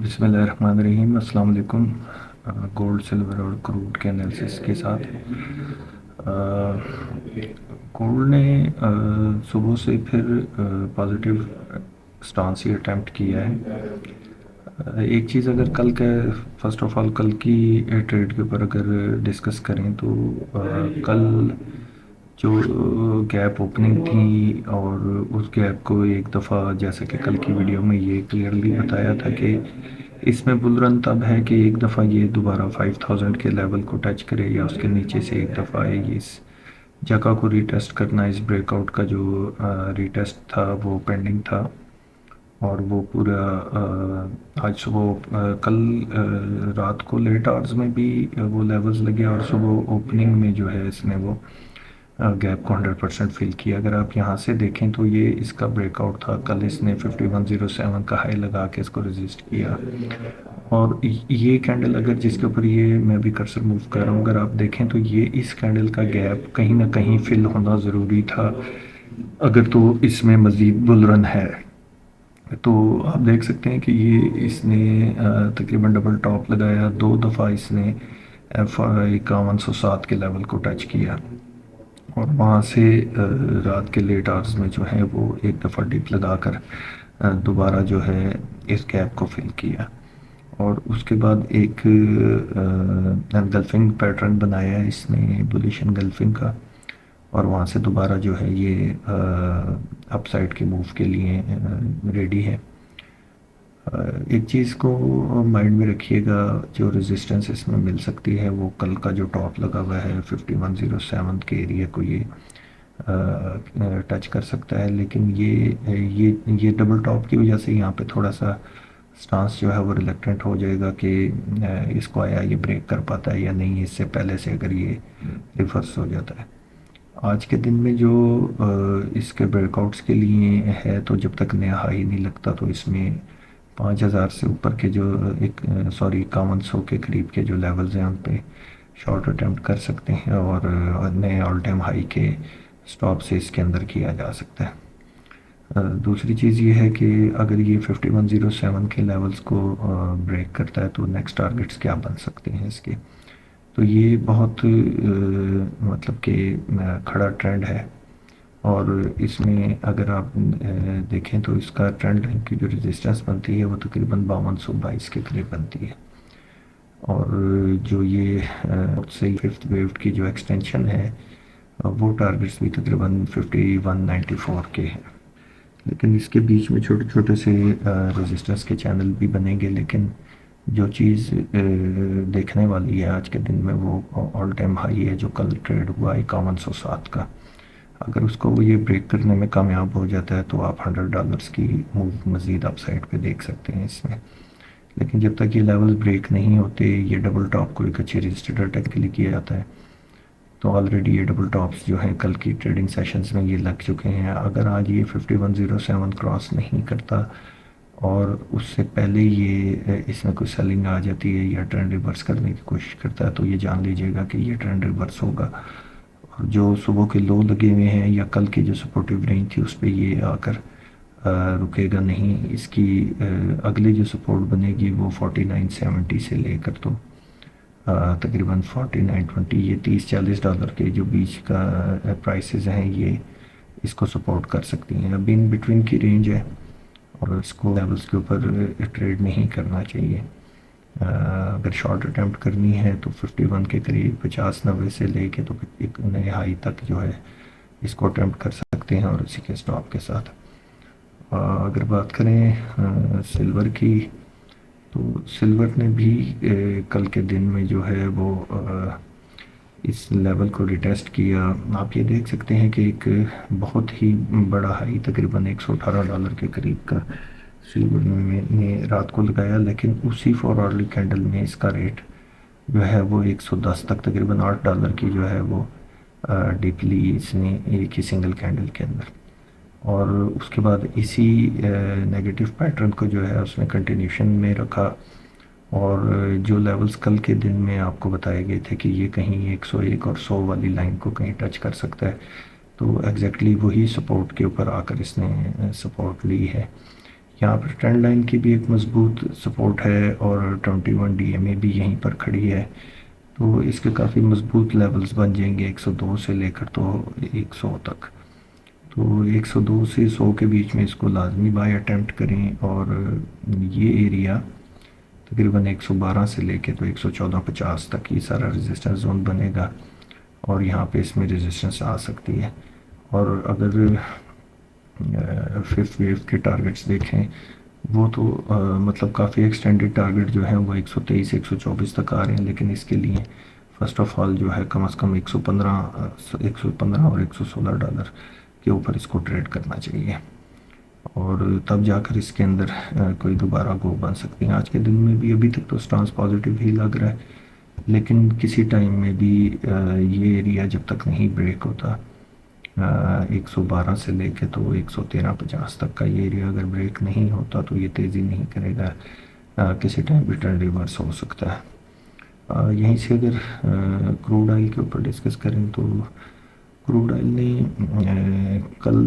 बिस्मिल्लाहिर्रहमानिर्रहीम। अस्सलाम वालेकुम। गोल्ड, सिल्वर और क्रूड के एनालिसिस के साथ गोल्ड ने सुबह से फिर पॉजिटिव स्टांस ही अटेम्प्ट किया है। एक चीज़ अगर कल के फर्स्ट ऑफ ऑल कल की ट्रेड के ऊपर अगर डिस्कस करें तो कल जो गैप ओपनिंग थी और उस गैप को एक दफ़ा, जैसा कि कल की वीडियो में ये क्लियरली बताया था कि इसमें बुल रन तब है कि एक दफ़ा ये दोबारा 5000 के लेवल को टच करे या उसके नीचे से एक दफ़ा आए। ये इस जगह को रीटेस्ट करना, इस ब्रेकआउट का जो रीटेस्ट था वो पेंडिंग था। और वो पूरा आज सुबह कल रात को लेट आवर्स में भी वो लेवल्स लगे और सुबह ओपनिंग में जो है इसने वो गैप को 100% फिल किया। अगर आप यहाँ से देखें तो ये इसका ब्रेकआउट था। कल इसने 5107 का हाई लगा के इसको रेजिस्ट किया और ये कैंडल अगर जिसके ऊपर ये मैं भी कर्सर मूव कर रहा हूँ, अगर आप देखें तो ये इस कैंडल का गैप कहीं ना कहीं फिल होना ज़रूरी था अगर तो इसमें मज़ीद बुल रन है। तो आप देख सकते हैं कि ये इसने तकरीबन डबल टॉप लगाया, दो दफ़ा इसने 5107 के लेवल को टच किया और वहाँ से रात के लेट आवर्स में जो है वो एक दफ़ा डिप लगाकर दोबारा जो है इस गैप को फिल किया और उसके बाद एक एनगल्फिंग पैटर्न बनाया है इसने, बुलिश एनगल्फिंग का। और वहाँ से दोबारा जो है ये अपसाइड के मूव के लिए रेडी है। एक चीज़ को माइंड में रखिएगा, जो रेजिस्टेंस इसमें मिल सकती है वो कल का जो टॉप लगा हुआ है 5107 के एरिया को ये टच कर सकता है। लेकिन ये डबल टॉप की वजह से यहाँ पे थोड़ा सा स्टांस जो है वो रिलेक्टेंट हो जाएगा कि इसको आया ये ब्रेक कर पाता है या नहीं, इससे पहले से अगर ये रिवर्स हो जाता है। आज के दिन में जो इसके ब्रेकआउट्स के लिए है, तो जब तक नया हाई नहीं लगता तो इसमें 5000 से ऊपर के जो एक 5100 के करीब के जो लेवल्स हैं उन पे शॉर्ट अटैम्प्ट कर सकते हैं और नए ऑल टाइम हाई के स्टॉप से इसके अंदर किया जा सकता है। दूसरी चीज़ ये है कि अगर ये 5107 के लेवल्स को ब्रेक करता है तो नेक्स्ट टारगेट्स क्या बन सकते हैं इसके। तो ये बहुत मतलब कि खड़ा ट्रेंड है और इसमें अगर आप देखें तो इसका ट्रेंड लाइन की जो रेजिस्टेंस बनती है वो तकरीबन 5222 के करीब बनती है और जो ये से फिफ्थ वेव की जो एक्सटेंशन है वो टारगेट्स भी तकरीबन 5194 के हैं। लेकिन इसके बीच में छोटे छोटे से रेजिस्टेंस के चैनल भी बनेंगे। लेकिन जो चीज़ देखने वाली है आज के दिन में वो ऑल टाइम हाई है जो कल ट्रेड हुआ 5107 का। अगर उसको वो ये ब्रेक करने में कामयाब हो जाता है तो आप $100 की मूव मज़ीद अपसाइड पे देख सकते हैं इसमें। लेकिन जब तक ये लेवल ब्रेक नहीं होते, ये डबल टॉप को एक अच्छी रजिस्टर्ड अटैक के लिए किया जाता है। तो ऑलरेडी ये डबल टॉप्स जो हैं कल की ट्रेडिंग सेशंस में ये लग चुके हैं। अगर आज ये 5107 क्रॉस नहीं करता और उससे पहले ये इसमें कोई सेलिंग आ जाती है या ट्रेंड रिवर्स करने की कोशिश करता है तो ये जान लीजिएगा कि ये ट्रेंड रिवर्स होगा और जो सुबह के लो लगे हुए हैं या कल की जो सपोर्टिव रेंज थी उस पर ये आकर रुकेगा नहीं। इसकी अगली जो सपोर्ट बनेगी वो 4970 से लेकर तो तकरीबन 4920, ये $30-40 के जो बीच का प्राइसेस हैं ये इसको सपोर्ट कर सकती हैं। अभी इन बिटवीन की रेंज है और इसको लेवल्स के ऊपर ट्रेड नहीं करना चाहिए। अगर शॉर्ट अटैम्प्ट करनी है तो 51 के करीब 50-90 से लेके तो एक नए हाई तक जो है इसको अटैम्प्ट कर सकते हैं और इसी के स्टॉप के साथ। अगर बात करें सिल्वर की, तो सिल्वर ने भी कल के दिन में जो है वो इस लेवल को रिटेस्ट किया। आप ये देख सकते हैं कि एक बहुत ही बड़ा हाई तकरीबन $118 के करीब का सिल्वर ने रात को लगाया। लेकिन उसी 4 आवरली कैंडल में इसका रेट जो है वो 110 तक, तकरीबन $8 की जो है वो डीपली इसने एक ही सिंगल कैंडल के अंदर, और उसके बाद इसी नेगेटिव पैटर्न को जो है उसने कंटिन्यूशन में रखा। और जो लेवल्स कल के दिन में आपको बताए गए थे कि ये कहीं 101 और 100 वाली लाइन को कहीं टच कर सकता है, तो एग्जैक्टली वही सपोर्ट के ऊपर आकर इसने सपोर्ट ली है। यहाँ पर ट्रेंड लाइन की भी एक मजबूत सपोर्ट है और 21 DMA भी यहीं पर खड़ी है, तो इसके काफ़ी मजबूत लेवल्स बन जाएंगे 102 से लेकर तो 100 तक। तो 102 से 100 के बीच में इसको लाजमी बाय अटेम्प्ट करें, और ये एरिया तकरीबन 112 से लेके तो 114.50 तक ये सारा रेजिस्टेंस जोन बनेगा, और यहाँ पे इसमें रेजिस्टेंस आ सकती है। और अगर फिफ्थ वेव के टारगेट्स देखें, वो तो मतलब काफ़ी एक्सटेंडेड टारगेट जो है वो 123 124 तक आ रहे हैं, लेकिन इसके लिए फ़र्स्ट ऑफ ऑल जो है कम से कम 115 और $116 के ऊपर इसको ट्रेड करना चाहिए, और तब जाकर इसके अंदर कोई दोबारा गो बन सकती है। आज के दिन में भी अभी तक तो स्टांस पॉजिटिव ही लग रहा है, लेकिन किसी टाइम में भी ये एरिया जब तक नहीं ब्रेक होता 112 से लेके तो 113.50 तक का ये एरिया अगर ब्रेक नहीं होता तो ये तेज़ी नहीं करेगा, किसी टाइम भी ट्रेंड रिवर्स हो सकता है। यहीं से अगर क्रूड ऑयल के ऊपर डिस्कस करें तो क्रूड ऑयल ने कल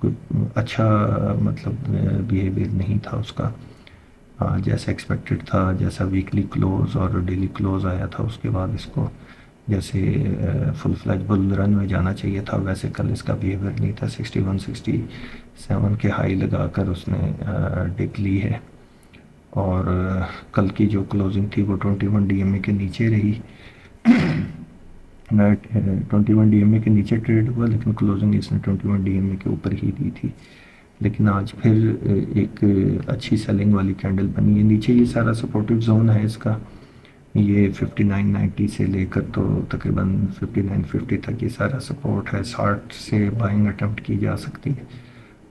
कोई अच्छा मतलब बिहेवियर नहीं था उसका, जैसा एक्सपेक्टेड था, जैसा वीकली क्लोज और डेली क्लोज आया था उसके बाद इसको जैसे फुल फ्लैज बुल रन में जाना चाहिए था, वैसे कल इसका बिहेवियर नहीं था। 61 67 के हाई लगाकर उसने डिप ली है, और कल की जो क्लोजिंग थी वो 21 DMA के नीचे रही। 21 DMA के नीचे ट्रेड हुआ, लेकिन क्लोजिंग इसने 21 DMA के ऊपर ही दी थी। लेकिन आज फिर एक अच्छी सेलिंग वाली कैंडल बनी है। नीचे ये सारा सपोर्टिव जोन है इसका, ये 59.90 से लेकर तो तकरीबन 59.50 तक ये सारा सपोर्ट है। 60 से बाइंग अटेम्प्ट की जा सकती है,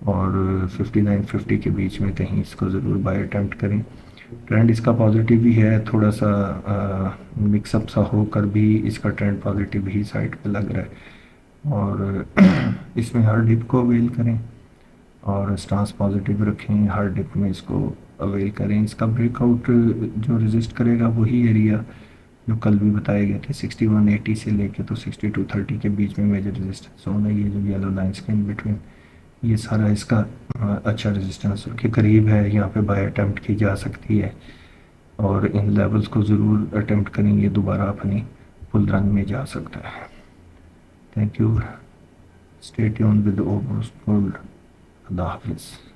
और 59.50 के बीच में कहीं इसको ज़रूर बाय अटेम्प्ट करें। ट्रेंड इसका पॉजिटिव भी है, थोड़ा सा मिक्सअप सा होकर भी इसका ट्रेंड पॉजिटिव ही साइड पे लग रहा है, और इसमें हर डिप को अवेल करें और स्टांस पॉजिटिव रखें, हर डिप में इसको अवेल करें। इसका ब्रेकआउट जो रेजिस्ट करेगा वही एरिया जो कल भी बताए गए थे 6180 से लेके तो 6230 के बीच में मेजर रेजिस्टेंस जोन है, ये जो येलो लाइन्स के इन बिटवीन, ये सारा इसका अच्छा रेजिस्टेंस के करीब है, यहाँ पे बाय अटेम्प्ट की जा सकती है, और इन लेवल्स को ज़रूर अटेम्प्ट करेंगे, दोबारा अपनी फुल रन में जा सकता है। Thank you, stay tuned with ओवरस्ट गोल्ड। अल्लाह हाफिज़।